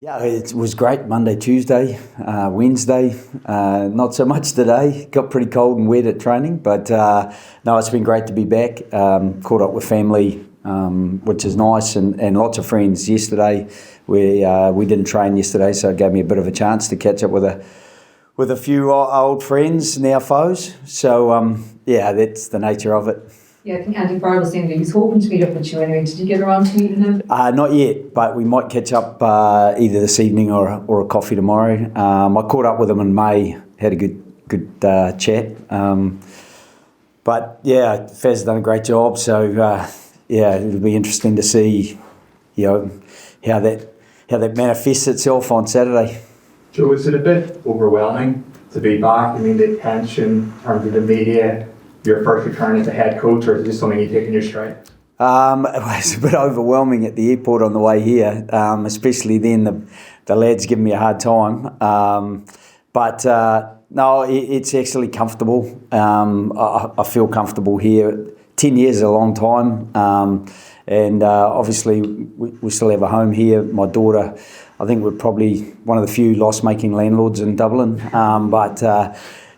Yeah, it was great. Monday, Tuesday, Wednesday. Not so much today. Got pretty cold and wet at training, but no, it's been great to be back. Caught up with family, which is nice, and lots of friends yesterday. We didn't train yesterday, so it gave me a bit of a chance to catch up with a few old friends, now foes. So yeah, that's the nature of it. Yeah, I think Andy Farrell was saying that he's hoping to meet up with you anyway. Did you get around to meeting him? Not yet, but we might catch up either this evening or a coffee tomorrow. I caught up with him in May, had a good chat. But yeah, Faz has done a great job. So yeah, it'll be interesting to see, how that manifests itself on Saturday. Joe, is it a bit overwhelming to be back? I mean, the attention in terms of the media, your first return as a head coach, or is it just something you take in your stride? It was a bit overwhelming at the airport on the way here, especially then the lads give me a hard time. But no, it's actually comfortable. I feel comfortable here. 10 years is a long time, and obviously we still have a home here. My daughter, I think we're probably one of the few loss-making landlords in Dublin, but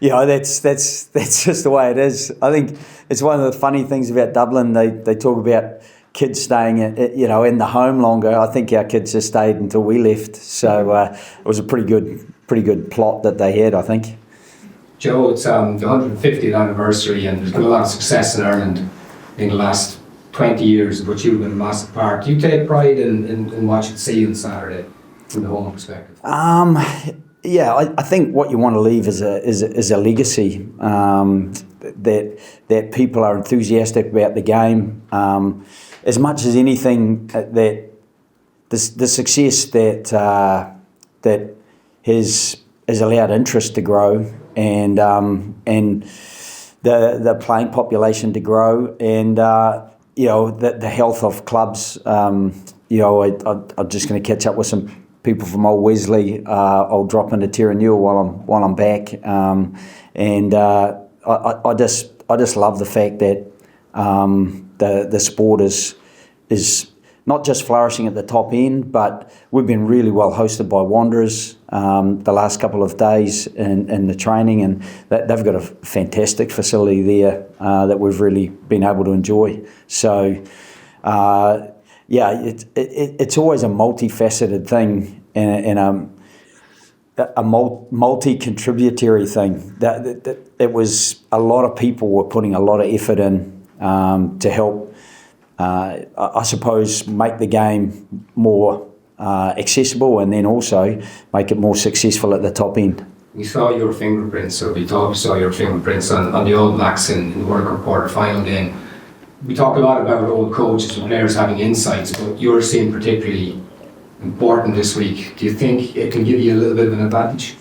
that's just the way it is. I think it's one of the funny things about Dublin. They talk about kids staying in the home longer. I think our kids just stayed until we left. So it was a pretty good plot that they had, I think. Joe, it's the 150th anniversary, and there's been a lot of success in Ireland in the last 20 years, of which you've been a massive part. Do you take pride in watching see on Saturday from the home perspective? Yeah, I think what you want to leave is a legacy, that people are enthusiastic about the game, as much as anything. That the success that has allowed interest to grow, and the playing population to grow, and the health of clubs. I'm just going to catch up with some people from Old Wesley. I'll drop into Terranure while I'm back, and I just love the fact that the sport is not just flourishing at the top end, but we've been really well hosted by Wanderers the last couple of days in the training, and they've got a fantastic facility there that we've really been able to enjoy. So. Yeah, it's always a multifaceted thing and a multi-contributory thing. That it was a lot of people were putting a lot of effort in to help, I suppose, make the game more accessible, and then also make it more successful at the top end. We saw your fingerprints, or we thought we saw your fingerprints on the All Blacks in the World Cup quarter-final game. We talk a lot about old coaches and players having insights, but yours seem particularly important this week. Do you think it can give you a little bit of an advantage?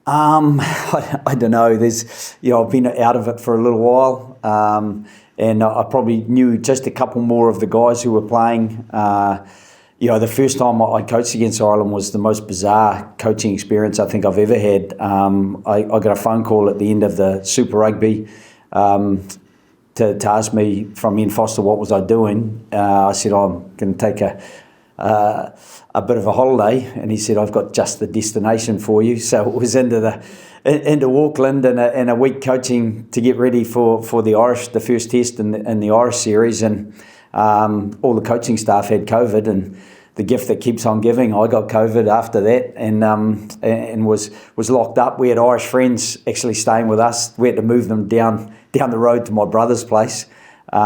I don't know. I've been out of it for a little while, and I probably knew just a couple more of the guys who were playing. The first time I coached against Ireland was the most bizarre coaching experience I think I've ever had. I got a phone call at the end of the Super Rugby. To ask me from Ian Foster what was I doing. I said, I'm going to take a bit of a holiday, and he said, I've got just the destination for you. So it was into Auckland and a week coaching to get ready for the first test in the Irish series, and all the coaching staff had COVID, and the gift that keeps on giving, I got COVID after that, and was locked up. We had Irish friends actually staying with us. We had to move them down the road to my brother's place, it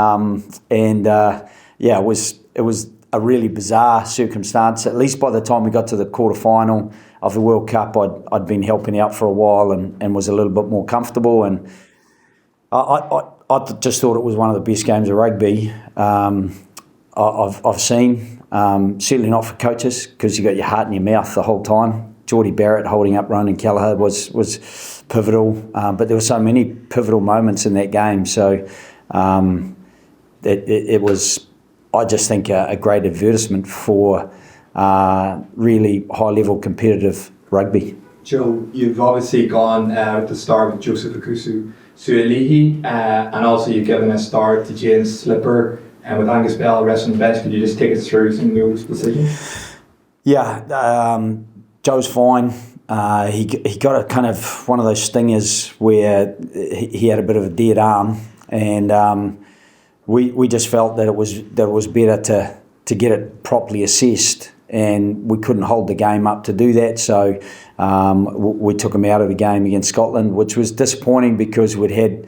was a really bizarre circumstance. At least by the time we got to the quarter-final of the World Cup, I'd been helping out for a while and was a little bit more comfortable, and I just thought it was one of the best games of rugby I've seen. Certainly not for coaches, because you got your heart in your mouth the whole time. Geordie Barrett holding up Ronan Kelleher was pivotal, but there were so many pivotal moments in that game. So it was, I just think, a great advertisement for really high-level competitive rugby. Joe, you've obviously gone at the start with Joseph Sualihi, and also you've given a start to James Slipper, and with Angus Bell resting the bench. Could you just take us through some of those decisions? Yeah, Joe's fine. He got a kind of one of those stingers where he had a bit of a dead arm, and we just felt that it was better to get it properly assessed, and we couldn't hold the game up to do that. So we took him out of the game against Scotland, which was disappointing because we'd had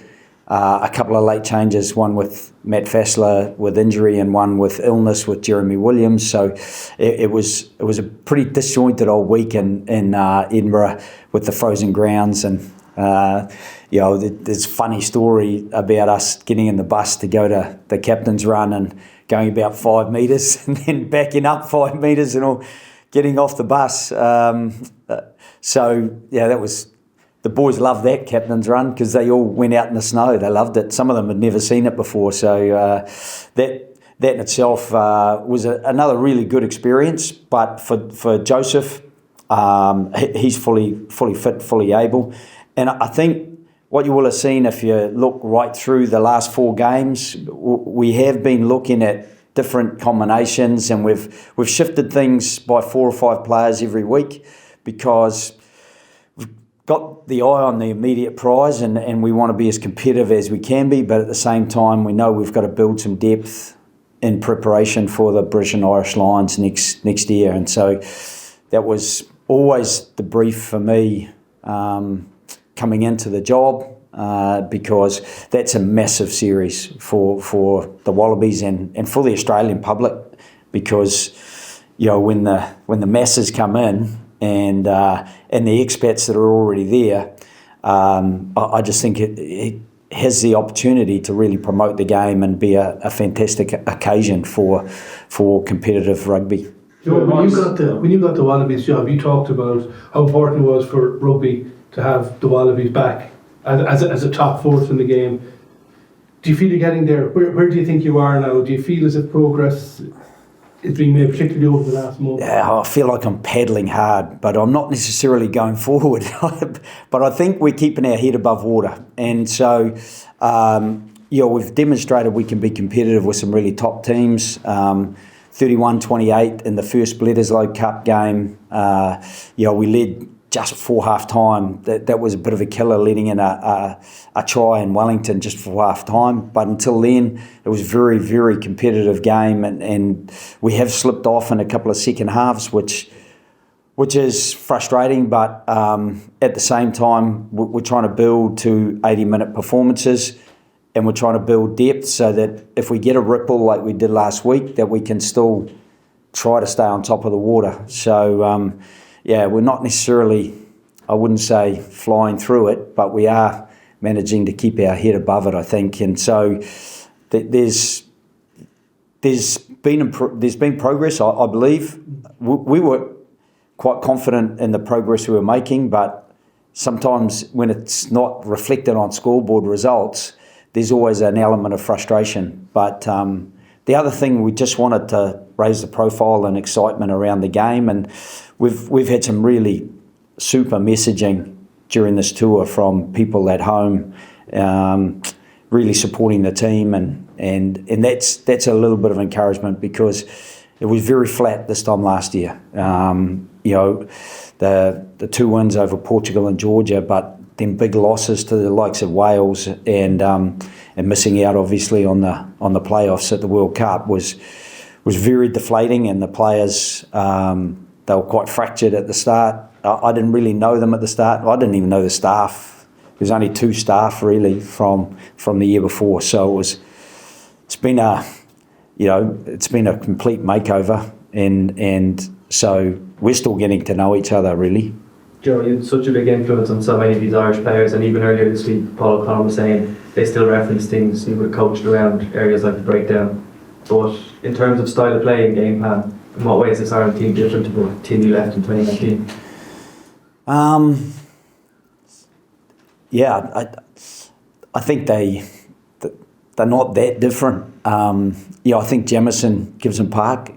a couple of late changes, one with Matt Fassler with injury and one with illness with Jeremy Williams. So it was a pretty disjointed old week in Edinburgh with the frozen grounds. And there's a funny story about us getting in the bus to go to the captain's run and going about 5 metres and then backing up 5 metres and all getting off the bus. That was. The boys loved that captain's run because they all went out in the snow. They loved it. Some of them had never seen it before. So that in itself was another really good experience. But for Joseph, he's fully fit, fully able. And I think what you will have seen if you look right through the last 4 games, we have been looking at different combinations, and we've shifted things by 4 or 5 players every week because got the eye on the immediate prize and we want to be as competitive as we can be, but at the same time we know we've got to build some depth in preparation for the British and Irish Lions next year. And so that was always the brief for me coming into the job because that's a massive series for the Wallabies and for the Australian public, because when the masses come in and the expats that are already there, I just think it has the opportunity to really promote the game and be a fantastic occasion for competitive rugby. Joe, when you got the Wallabies job, you talked about how important it was for rugby to have the Wallabies back as a top force in the game. Do you feel you're getting there? Where do you think you are now? Do you feel as if progress is being made, particularly over the last month? Yeah, I feel like I'm paddling hard, but I'm not necessarily going forward. But I think we're keeping our head above water. And so, we've demonstrated we can be competitive with some really top teams. 31-28 in the first Bledisloe Cup game. We led just before half-time. That was a bit of a killer, letting in a try in Wellington just before half-time. But until then, it was a very, very competitive game, and we have slipped off in a couple of second halves, which is frustrating. But at the same time, we're trying to build to 80-minute performances, and we're trying to build depth so that if we get a ripple like we did last week, that we can still try to stay on top of the water. So, we're not necessarily, I wouldn't say flying through it, but we are managing to keep our head above it, I think. And so there's been progress, I believe. We were quite confident in the progress we were making, but sometimes when it's not reflected on scoreboard results, there's always an element of frustration. But the other thing, we just wanted to raise the profile and excitement around the game, and we've had some really super messaging during this tour from people at home, really supporting the team, and that's a little bit of encouragement because it was very flat this time last year. The 2 wins over Portugal and Georgia, but then big losses to the likes of Wales and missing out obviously on the playoffs at the World Cup was very deflating, and the players they were quite fractured at the start. I didn't really know them at the start. I didn't even know the staff. There's only 2 staff really from the year before, so it's been a complete makeover, and so we're still getting to know each other really. Joe, you had such a big influence on so many of these Irish players, and even earlier this week, Paul O'Connor was saying they still reference things you would have coached around areas like the breakdown. But in terms of style of play and game plan, in what way is this Ireland team different to the team you left in 2019? I think they're not that different. I think Jamison Gibson-Park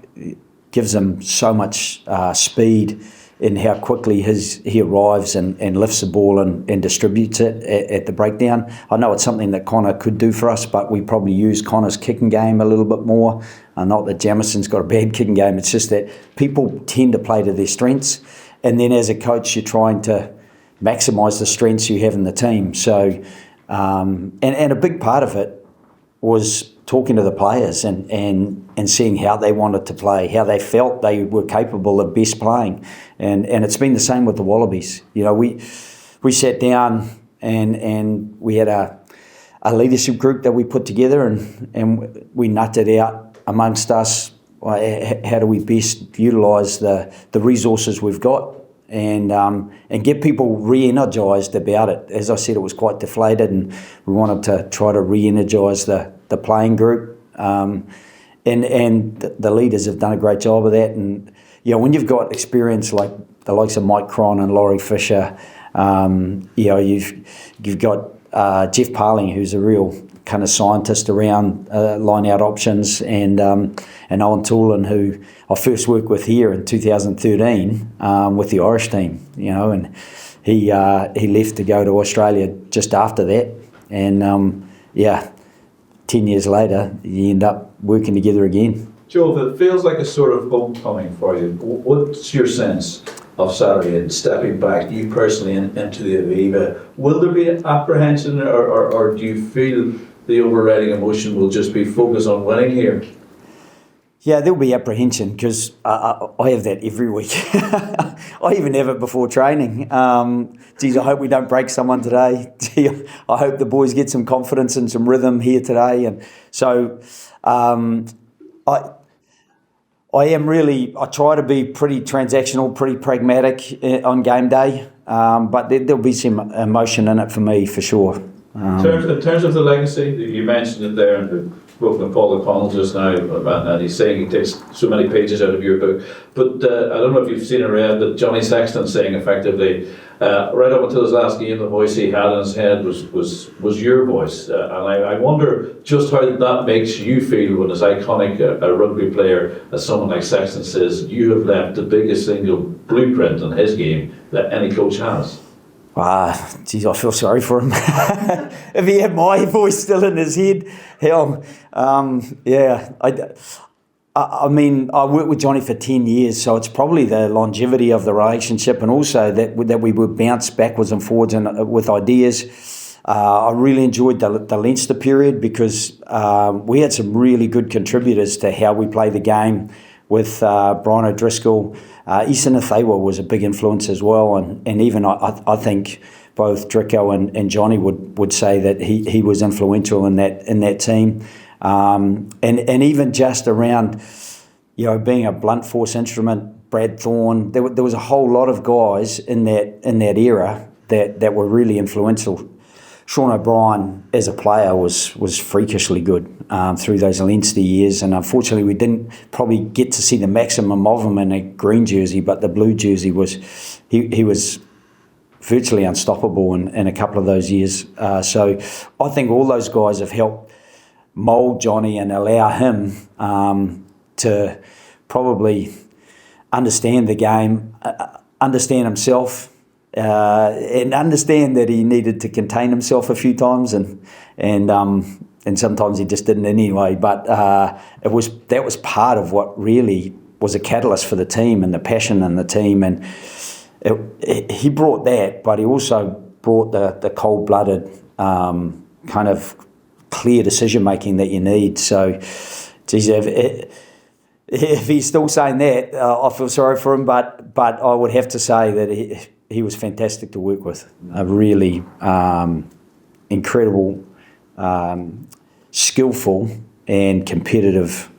gives them so much speed in how quickly he arrives and lifts the ball and distributes it at the breakdown. I know it's something that Connor could do for us, but we probably use Connor's kicking game a little bit more. Not that Jamison's got a bad kicking game. It's just that people tend to play to their strengths, and then as a coach, you're trying to maximise the strengths you have in the team. So, and a big part of it was talking to the players and seeing how they wanted to play, how they felt they were capable of best playing. And it's been the same with the Wallabies. You know, we sat down and we had a leadership group that we put together and we nutted out amongst us how do we best utilise the resources we've got and get people re-energised about it. As I said, it was quite deflated and we wanted to try to re-energise the playing group. And the leaders have done a great job of that. And, you know, when you've got experience like the likes of Mike Cron and Laurie Fisher, you know, you've got Jeff Parling, who's a real kind of scientist around line-out options, and Owen Toolan, who I first worked with here in 2013 with the Irish team, you know, and he left to go to Australia just after that, and 10 years later, you end up working together again. Joe, if it feels like a sort of homecoming for you, what's your sense of Saturday and stepping back, you personally, into the Aviva? Will there be apprehension or do you feel the overriding emotion will just be focused on winning here? Yeah, there'll be apprehension because I have that every week. I even have it before training. Geez, I hope we don't break someone today. Gee, I hope the boys get some confidence and some rhythm here today. And so I try to be pretty transactional, pretty pragmatic on game day, but there'll be some emotion in it for me for sure. In terms of the legacy, you mentioned it there in the book with Paul O'Connell just now, and he's saying he takes so many pages out of your book. But I don't know if you've seen or read that Johnny Sexton saying effectively, right up until his last game, the voice he had in his head was your voice. And I wonder just how that makes you feel when, as iconic a rugby player as someone like Sexton says, you have left the biggest single blueprint in his game that any coach has. Geez, I feel sorry for him. If he had my voice still in his head, hell, yeah. I mean, I worked with Johnny for 10 years, so it's probably the longevity of the relationship and also that we would bounce backwards and forwards with ideas. I really enjoyed the Leinster period because we had some really good contributors to how we play the game with Brian O'Driscoll. Isa Nathaiwa was a big influence as well, and even I think both Dricko and Johnny would say that he was influential in that team, and even just around, you know, being a blunt force instrument. Brad Thorne, there was a whole lot of guys in that era that were really influential. Sean O'Brien as a player was freakishly good through those Leinster years, and unfortunately we didn't probably get to see the maximum of him in a green jersey, but the blue jersey he was virtually unstoppable in a couple of those years. So I think all those guys have helped mould Johnny and allow him to probably understand the game, understand himself, and understand that he needed to contain himself a few times, and sometimes he just didn't anyway. But that was part of what really was a catalyst for the team and the passion in the team. And he brought that, but he also brought the cold-blooded kind of clear decision making that you need. So, geez, if he's still saying that, I feel sorry for him. But I would have to say that he was fantastic to work with. A really incredible, skillful and competitive,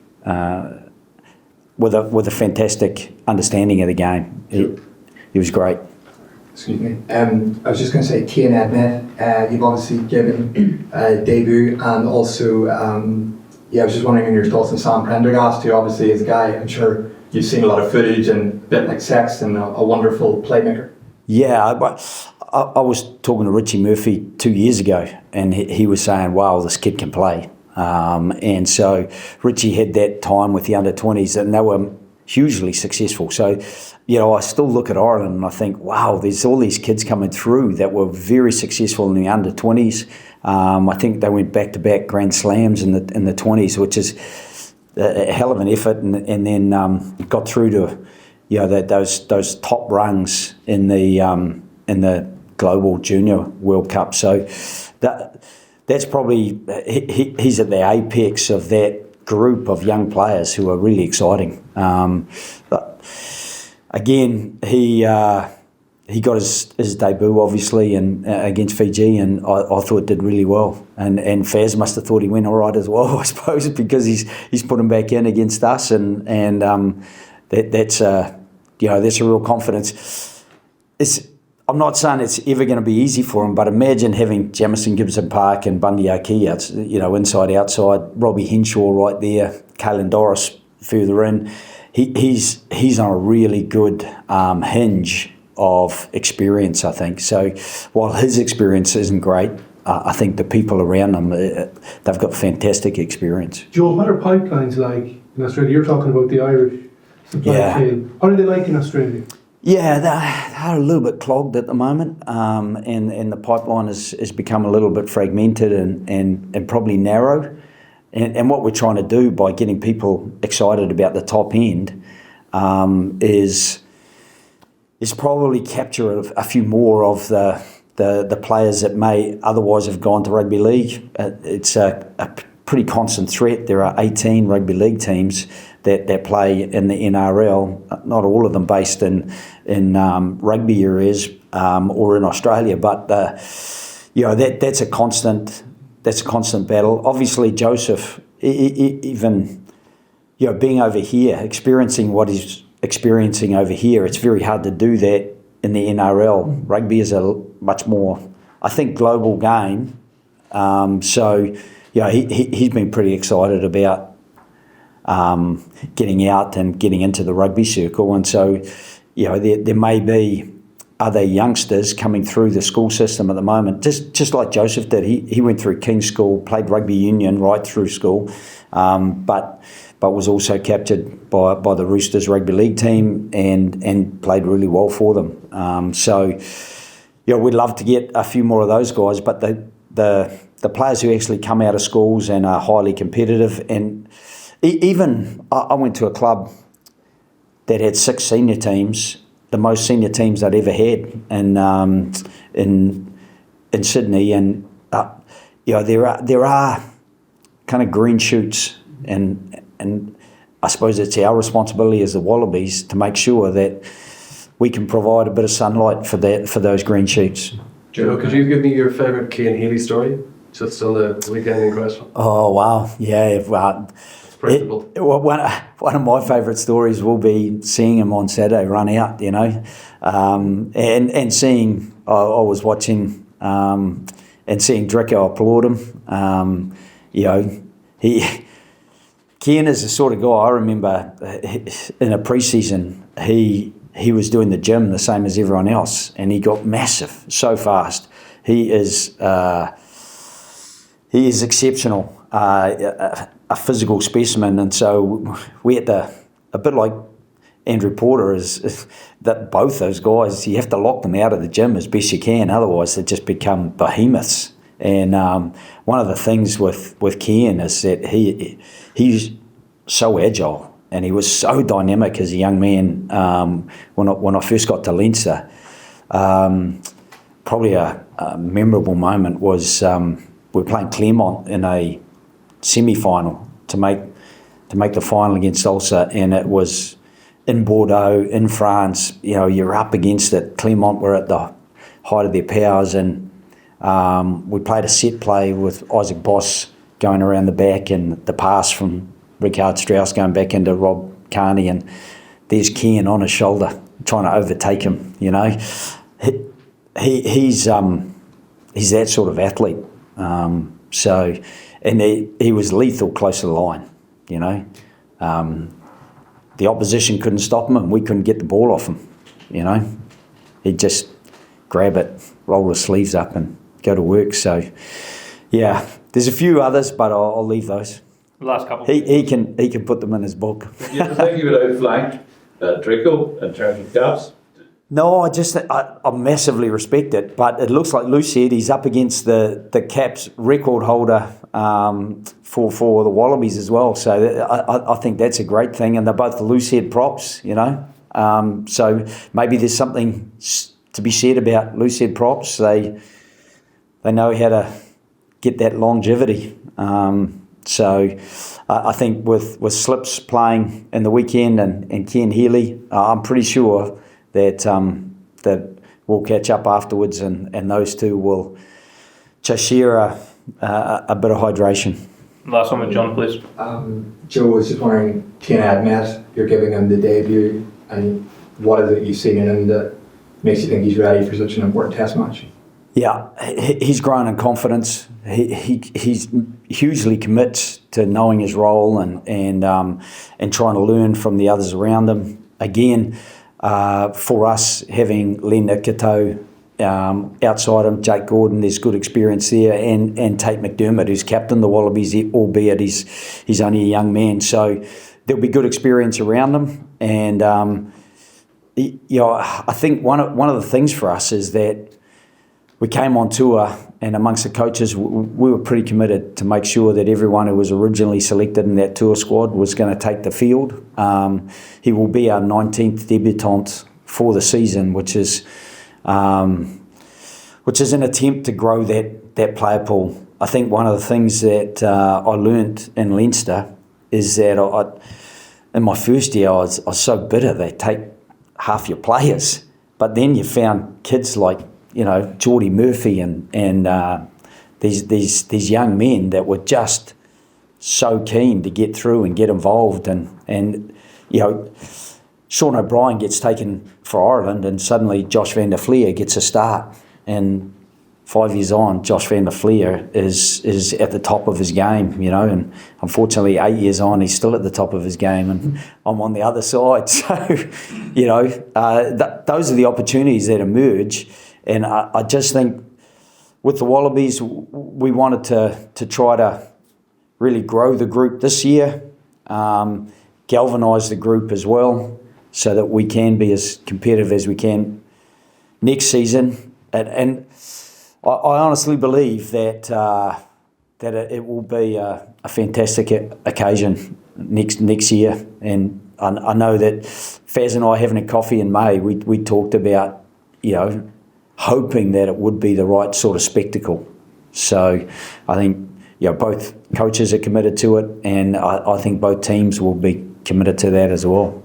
with a fantastic understanding of the game. He was great. Excuse me. I was just going to say, Cian Ednett, you've obviously given a debut, and also, I was just wondering your thoughts on Sam Prendergast, who obviously is a guy, I'm sure you've seen a lot of footage, and a bit like Sexton, a wonderful playmaker. Yeah, I was talking to Richie Murphy 2 years ago, and he was saying, wow, this kid can play. And so Richie had that time with the under-20s, and they were hugely successful. So, you know, I still look at Ireland and I think, wow, there's all these kids coming through that were very successful in the under-20s. I think they went back-to-back Grand Slams in the 20s, which is a hell of an effort, and then got through to those top rungs in the Global Junior World Cup. So that's probably he's at the apex of that group of young players who are really exciting. But again, he got his debut obviously against Fiji, and I thought did really well. And Faz must have thought he went all right as well, I suppose, because he's put him back in against us, and that's a real confidence. I'm not saying it's ever going to be easy for him, but imagine having Jamison Gibson Park and Bundy Aki, inside, outside, Robbie Henshaw right there, Caelan Doris further in. He's on a really good hinge of experience, I think. So while his experience isn't great, I think the people around him, they've got fantastic experience. Joe, what are pipelines like in Australia? You're talking about the Irish supply chain. What are they like in Australia? Yeah, they're a little bit clogged at the moment, and the pipeline has become a little bit fragmented and probably narrow. And what we're trying to do by getting people excited about the top end is probably capture a few more of the players that may otherwise have gone to rugby league. It's a pretty constant threat. There are 18 rugby league teams that play in the NRL, not all of them based in rugby areas or in Australia, but that's a constant battle. Obviously, Joseph, even being over here, experiencing what he's experiencing over here, it's very hard to do that in the NRL. Rugby is a much more, I think, global game. So he's been pretty excited about getting out and getting into the rugby circle, and so there may be other youngsters coming through the school system at the moment, just like Joseph did. He went through King's School, played Rugby Union right through school, but was also captured by the Roosters rugby league team and played really well for them. So we'd love to get a few more of those guys, but the players who actually come out of schools and are highly competitive, and even I went to a club that had 6 senior teams, the most senior teams I'd ever had in Sydney, and there are kind of green shoots, and I suppose it's our responsibility as the Wallabies to make sure that we can provide a bit of sunlight for those green shoots. Joe, could you give me your favourite Cian Healy story? Just on the weekend in question. Oh wow, yeah. Well, one of my favourite stories will be seeing him on Saturday run out, and seeing, I was watching and seeing Dricko applaud him. Cian is the sort of guy, I remember in a pre-season, he was doing the gym the same as everyone else, and he got massive so fast. He is exceptional. A physical specimen, and so we had a bit like Andrew Porter is that both those guys, you have to lock them out of the gym as best you can, otherwise they just become behemoths. And one of the things with Cian is that he's so agile, and he was so dynamic as a young man. When I first got to Leinster, probably a memorable moment was we were playing Claremont in a semi-final to make the final against Ulster, and it was in Bordeaux, in France. You're up against it. Claremont were at the height of their powers, and we played a set play with Isaac Boss going around the back, and the pass from Richard Strauss going back into Rob Kearney, and there's Cian on his shoulder trying to overtake him. He's that sort of athlete. And he was lethal close to the line, The opposition couldn't stop him, and we couldn't get the ball off him, He'd just grab it, roll his sleeves up and go to work. So, yeah, there's a few others, but I'll leave those. The last couple. He can put them in his book. You think you would outflank Dricko in terms of gaps? No, I massively respect it, but it looks like Lou said he's up against the Caps record holder for the Wallabies as well. So I think that's a great thing, and they're both loosehead props, you know. So maybe there's something to be said about loosehead props. They know how to get that longevity. So I think with Slips playing in the weekend and Ken Healy, I'm pretty sure that we'll catch up afterwards, and those two will just share a bit of hydration. Last one with John, please. Joe, was just wondering, Ken Admet, you're giving him the debut, and what is it you've seen in him that makes you think he's ready for such an important test match? Yeah, he's grown in confidence. He's hugely commits to knowing his role and trying to learn from the others around him. Again, for us, having Len Nikato outside him, Jake Gordon, there's good experience there, and Tate McDermott, who's captained the Wallabies, albeit he's only a young man. So there'll be good experience around him. And I think one of the things for us is that we came on tour, and amongst the coaches, we were pretty committed to make sure that everyone who was originally selected in that tour squad was going to take the field. He will be our 19th debutant for the season, which is an attempt to grow that player pool. I think one of the things that I learnt in Leinster is that in my first year I was so bitter they take half your players, but then you found kids like, you know, Geordie Murphy and these young men that were just so keen to get through and get involved, and you know, Sean O'Brien gets taken for Ireland, and suddenly Josh van der Fleer gets a start, and 5 years on, Josh van der Fleer is at the top of his game, you know, and unfortunately 8 years on, he's still at the top of his game, and I'm on the other side. So, you know, those are the opportunities that emerge. And I just think with the Wallabies, we wanted to try to really grow the group this year, galvanise the group as well, so that we can be as competitive as we can next season. And I honestly believe that it will be a fantastic occasion next year. And I know that Faz and I having a coffee in May, we talked about, you know, hoping that it would be the right sort of spectacle. So I think, you know, both coaches are committed to it, and I think both teams will be committed to that as well.